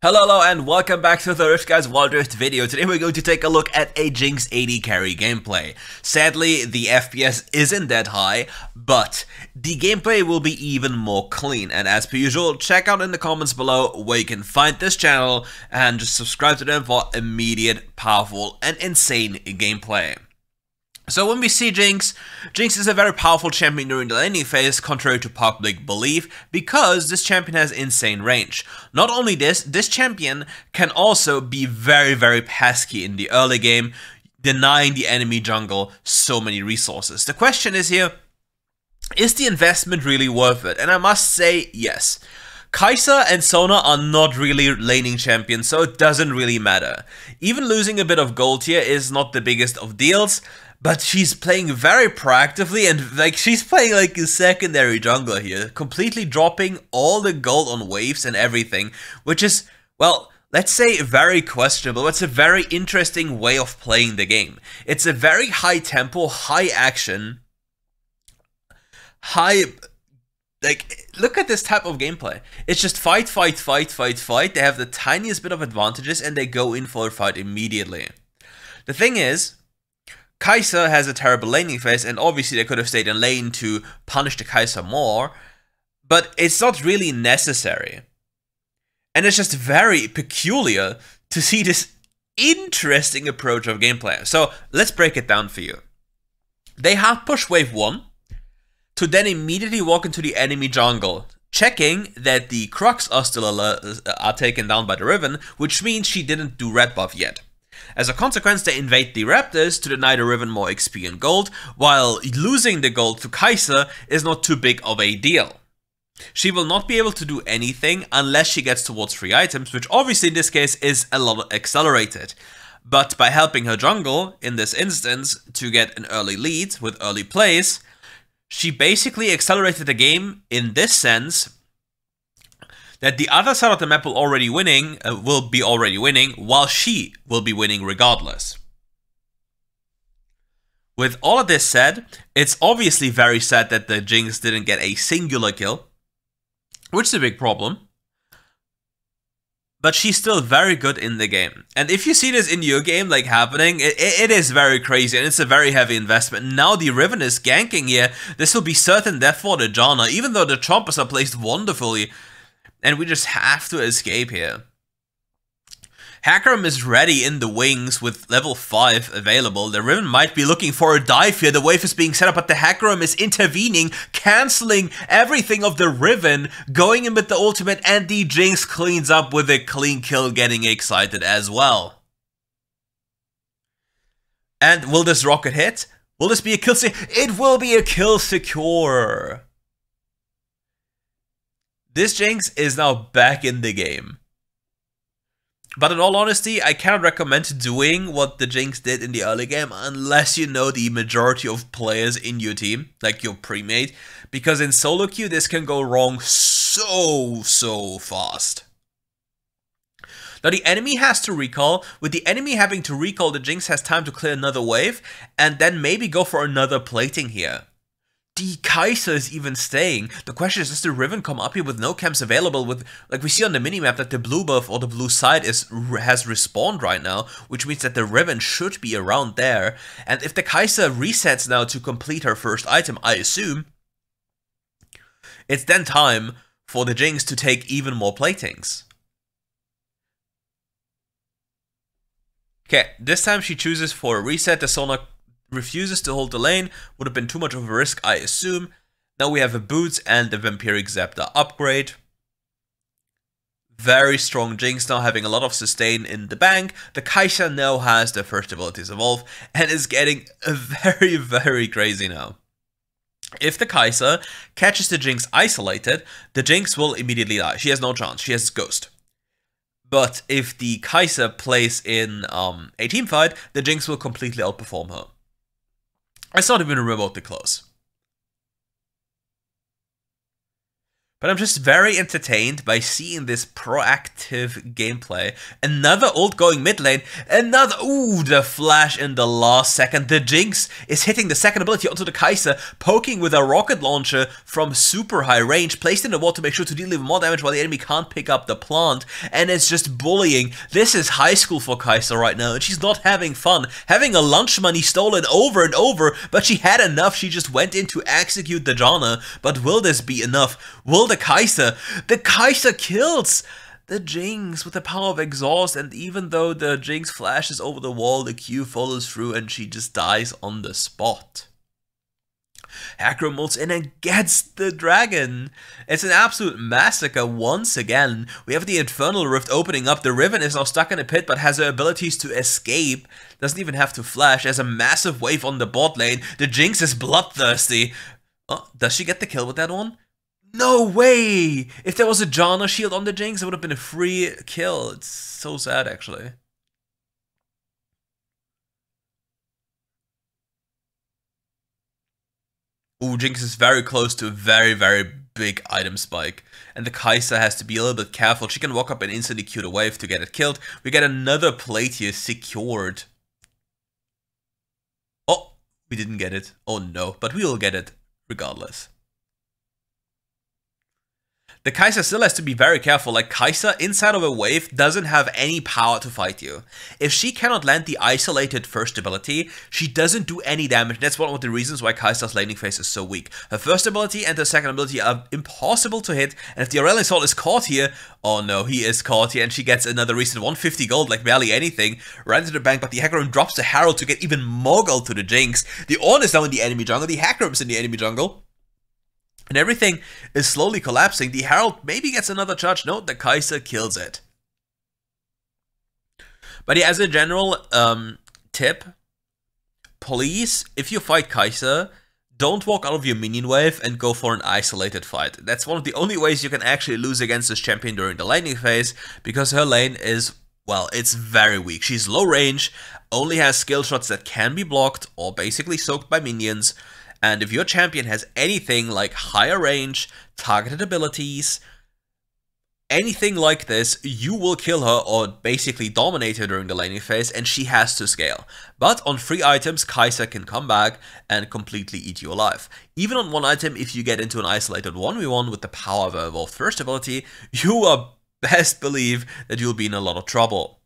Hello and welcome back to the RiftGuides WildRift video. Today we're going to take a look at a Jinx AD carry gameplay. Sadly, the FPS isn't that high, but the gameplay will be even more clean. And as per usual, check out in the comments below where you can find this channel and just subscribe to them for immediate, powerful, and insane gameplay. So when we see Jinx is a very powerful champion during the laning phase, contrary to public belief, because this champion has insane range. Not only this champion can also be very pesky in the early game, denying the enemy jungle so many resources. The question is here, is the investment really worth it? And I must say, yes. Kai'Sa and Sona are not really laning champions, so it doesn't really matter. Even losing a bit of gold here is not the biggest of deals, but she's playing very proactively and she's playing like a secondary jungler here, completely dropping all the gold on waves and everything, which is, well, let's say very questionable, but it's a very interesting way of playing the game. It's a very high tempo, high action, look at this type of gameplay. It's just fight. They have the tiniest bit of advantages and they go in for a fight immediately. The thing is, Kai'Sa has a terrible laning phase, and obviously they could have stayed in lane to punish the Kai'Sa more, but it's not really necessary. And it's just very peculiar to see this interesting approach of gameplay. So let's break it down for you. They have pushed wave 1 to then immediately walk into the enemy jungle, checking that the Crux are still taken down by the Riven, which means she didn't do red buff yet. As a consequence, they invade the Raptors to deny the Riven more XP and gold, while losing the gold to Kai'Sa is not too big of a deal. She will not be able to do anything unless she gets towards 3 items, which obviously in this case is a lot accelerated. But by helping her jungle, in this instance, to get an early lead with early plays, she basically accelerated the game in this sense that the other side of the map will be already winning, while she will be winning regardless. With all of this said, it's obviously very sad that the Jinx didn't get a singular kill, which is a big problem. But she's still very good in the game. And if you see this in your game like happening, it is very crazy and it's a very heavy investment. Now the Riven is ganking here. This will be certain death for the Janna, even though the chompers are placed wonderfully. And we just have to escape here. Hecarim is ready in the wings with level 5 available. The Riven might be looking for a dive here. The wave is being set up, but the Hecarim is intervening, cancelling everything of the Riven, going in with the ultimate, and the Jinx cleans up with a clean kill, getting excited as well. And will this rocket hit? Will this be a kill secure? It will be a kill secure. This Jinx is now back in the game. But in all honesty, I cannot recommend doing what the Jinx did in the early game unless you know the majority of players in your team, like your pre-made, because in solo queue this can go wrong so fast. Now the enemy has to recall. With the enemy having to recall, the Jinx has time to clear another wave and then maybe go for another plating here. The Kai'Sa is even staying. The question is, does the Riven come up here with no camps available? With, like we see on the minimap, that the blue buff or the blue side has respawned right now, which means that the Riven should be around there. And if the Kai'Sa resets now to complete her first item, I assume, it's then time for the Jinx to take even more platings. Okay, this time she chooses for a reset. The Sona refuses to hold the lane, would have been too much of a risk, I assume. Now we have a Boots and the Vampiric Scepter upgrade. Very strong Jinx now, having a lot of sustain in the bank. The Kai'Sa now has the first abilities evolve and is getting very crazy now. If the Kai'Sa catches the Jinx isolated, the Jinx will immediately die. She has no chance, she has Ghost. But if the Kai'Sa plays in a teamfight, the Jinx will completely outperform her. It's not even remotely close. But I'm just very entertained by seeing this proactive gameplay. Another ult going mid lane. Another... Ooh, the flash in the last second. The Jinx is hitting the second ability onto the Kai'Sa, poking with a rocket launcher from super high range, placed in the wall to make sure to deal even more damage while the enemy can't pick up the plant. And it's just bullying. This is high school for Kai'Sa right now, and she's not having fun. Having a lunch money stolen over and over, but she had enough. She just went in to execute the Janna. But will this be enough? Will the Kai'Sa kills the Jinx with the power of exhaust, and even though the Jinx flashes over the wall, the Q follows through and she just dies on the spot. Hecarim ults in and gets the dragon. It's an absolute massacre once again. We have the Infernal Rift opening up. The Riven is now stuck in a pit but has the abilities to escape. Doesn't even have to flash. There's a massive wave on the bot lane. The Jinx is bloodthirsty. Oh, does she get the kill with that one? No way! If there was a Janna shield on the Jinx, it would have been a free kill. It's so sad, actually. Ooh, Jinx is very close to a very, very big item spike. And the Kai'Sa has to be a little bit careful. She can walk up and instantly Q the wave to get it killed. We get another plate here secured. Oh, we didn't get it. Oh no, but we will get it regardless. The Kai'Sa still has to be very careful. Like, Kai'Sa inside of a wave doesn't have any power to fight you. If she cannot land the isolated first ability, she doesn't do any damage. That's one of the reasons why Kai'Sa's laning phase is so weak. Her first ability and her second ability are impossible to hit, and if the Aurelion Assault is caught here, oh no, he is caught here, and she gets another recent 150 gold, like barely anything, right into the bank, but the Hecarim drops the Herald to get even more gold to the Jinx. The Ornn is now in the enemy jungle, the Hecarim's in the enemy jungle. And everything is slowly collapsing. The Herald maybe gets another charge. No, the Kai'Sa kills it. But yeah, as a general tip, please, if you fight Kai'Sa, don't walk out of your minion wave and go for an isolated fight. That's one of the only ways you can actually lose against this champion during the laning phase, because her lane is, well, it's very weak. She's low range, only has skill shots that can be blocked or basically soaked by minions. And if your champion has anything like higher range, targeted abilities, anything like this, you will kill her or basically dominate her during the laning phase, and she has to scale. But on free items, Kai'Sa can come back and completely eat you alive. Even on one item, if you get into an isolated 1v1 with the power of her evolved first ability, you are best believe that you'll be in a lot of trouble.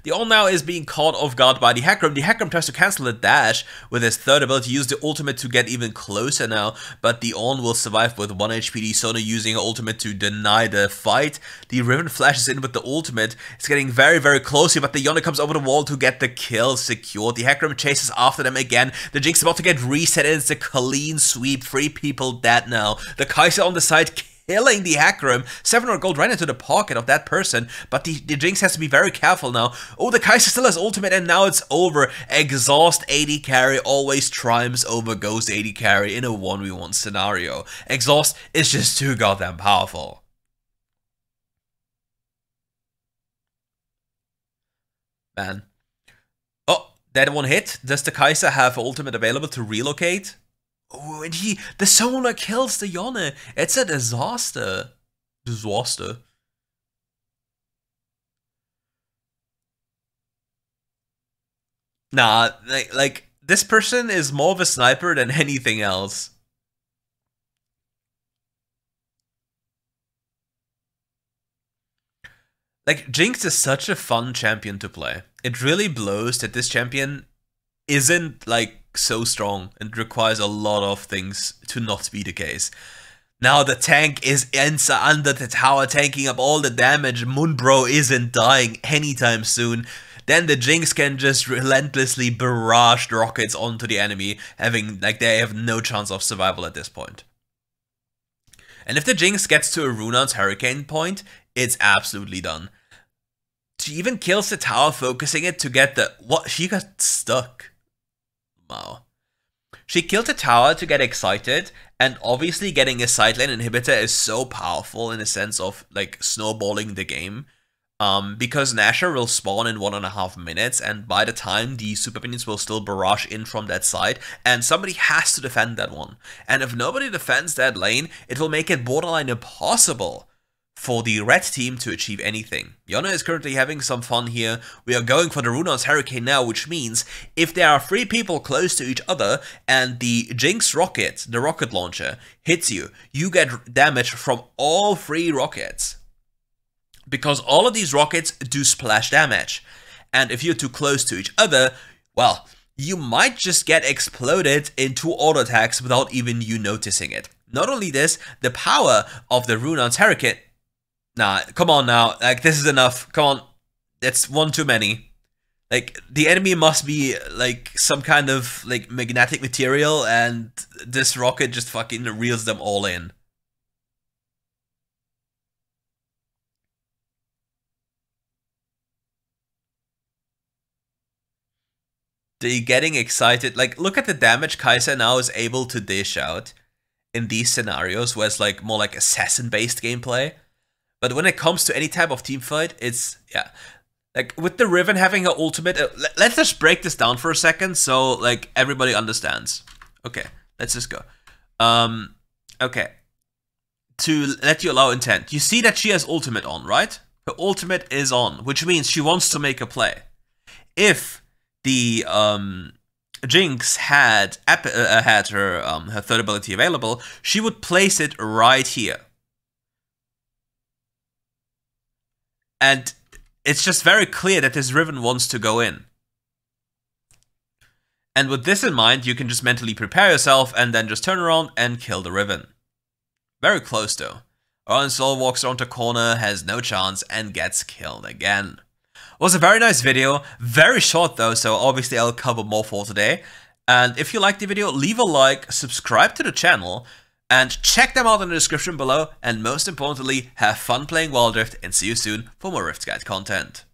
The Ornn now is being caught off guard by the Hecarim. The Hecarim tries to cancel the dash with his third ability, use the ultimate to get even closer now, but the Ornn will survive with 1 HP. The Sona using her ultimate to deny the fight. The Riven flashes in with the ultimate. It's getting very, very close here, but the Yone comes over the wall to get the kill secured. The Hecarim chases after them again. The Jinx is about to get reset, and it's a clean sweep. 3 people dead now. The Kai'Sa on the side killing the Hecarim. 700 gold right into the pocket of that person, but the Jinx has to be very careful now. Oh, the Kai'Sa still has ultimate, and now it's over. Exhaust AD carry always triumphs over Ghost AD carry in a 1v1 scenario. Exhaust is just too goddamn powerful. Man. Oh, that one hit. Does the Kai'Sa have ultimate available to relocate? Oh, and the Sona kills the Yone. It's a disaster. Disaster. Nah, like, this person is more of a sniper than anything else. Like, Jinx is such a fun champion to play. It really blows that this champion isn't, like, so strong and requires a lot of things to not be the case. Now the tank is under the tower, tanking up all the damage. Moonbro isn't dying anytime soon. Then the Jinx can just relentlessly barrage rockets onto the enemy, having, like, they have no chance of survival at this point. And if the Jinx gets to a Runaan's Hurricane point, it's absolutely done. She even kills the tower, focusing it to get the... What? She got stuck. Wow. She killed the tower to get excited, and obviously getting a side lane inhibitor is so powerful in a sense of, like, snowballing the game. Because Nashor will spawn in 1.5 minutes, and by the time the super minions will still barrage in from that side, and somebody has to defend that one. And if nobody defends that lane, it will make it borderline impossible for the red team to achieve anything. Yona is currently having some fun here. We are going for the Runon's Hurricane now, which means if there are 3 people close to each other and the Jinx rocket, the rocket launcher, hits you, you get damage from all 3 rockets. Because all of these rockets do splash damage. And if you're too close to each other, well, you might just get exploded in 2 auto attacks without even you noticing it. Not only this, the power of the Runon's Hurricane... Nah, come on now, like, this is enough, come on, that's one too many. Like, the enemy must be, like, some kind of, like, magnetic material, and this rocket just fucking reels them all in. They're getting excited, like, look at the damage Kai'Sa now is able to dish out in these scenarios, where it's, like, more like assassin-based gameplay. But when it comes to any type of teamfight, it's, yeah. Like, with the Riven having her ultimate, let's just break this down for a second so, like, everybody understands. Okay, let's just go. Okay. To let you allow intent. You see that she has ultimate on, right? Her ultimate is on, which means she wants to make a play. If the, Jinx had her third ability available, she would place it right here. And it's just very clear that this Riven wants to go in. And with this in mind, you can just mentally prepare yourself and then just turn around and kill the Riven. Very close though. Orion Soul walks around the corner, has no chance, and gets killed again. Was a very nice video, very short though, so obviously I'll cover more for today. And if you liked the video, leave a like, subscribe to the channel, and check them out in the description below, and most importantly, have fun playing WildRift, and see you soon for more RiftGuide content.